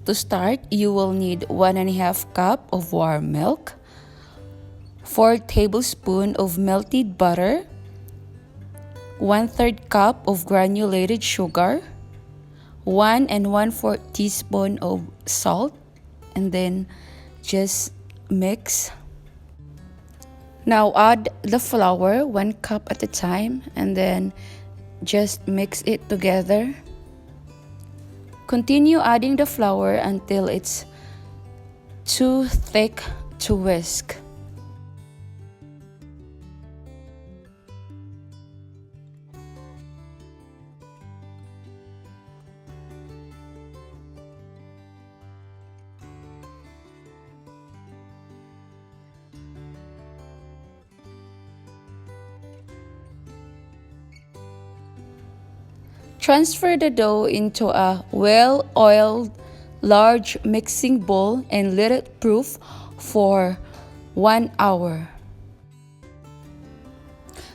To start, you will need 1.5 cup of warm milk, 4 tablespoons of melted butter, 1/3 cup of granulated sugar, 1 1/4 teaspoon of salt, and then just mix. Now add the flour 1 cup at a time and then just mix it together. Continue adding the flour until it's too thick to whisk. Transfer the dough into a well-oiled large mixing bowl and let it proof for 1 hour.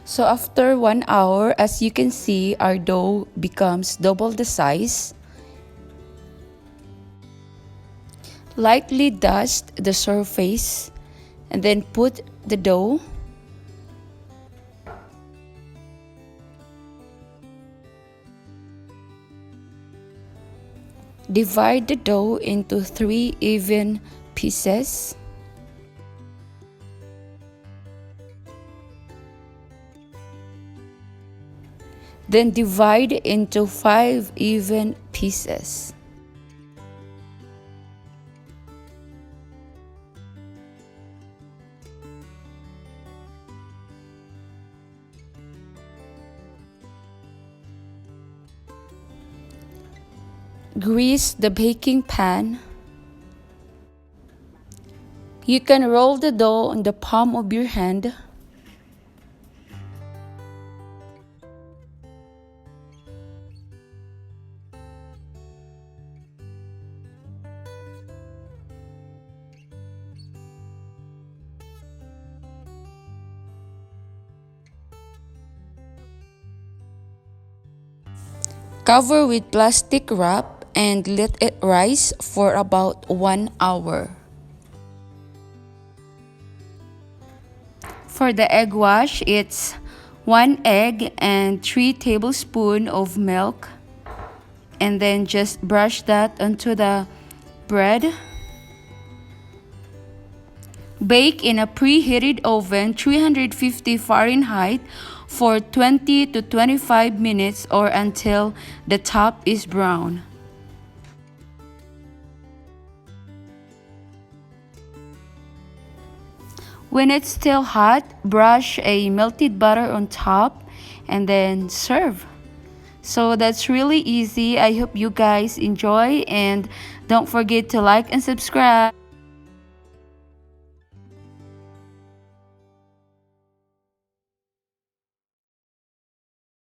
So after 1 hour, as you can see, our dough becomes double the size. Lightly dust the surface and then put the dough. Divide the dough into 3 even pieces. Then divide into 5 even pieces. Grease the baking pan. You can roll the dough on the palm of your hand. Cover with plastic wrap and let it rise for about 1 hour. For the egg wash, it's 1 egg and 3 tablespoons of milk. And then just brush that onto the bread. Bake in a preheated oven 350 Fahrenheit for 20 to 25 minutes or until the top is brown. When it's still hot, brush a melted butter on top and then serve. So that's really easy. I hope you guys enjoy and don't forget to like and subscribe.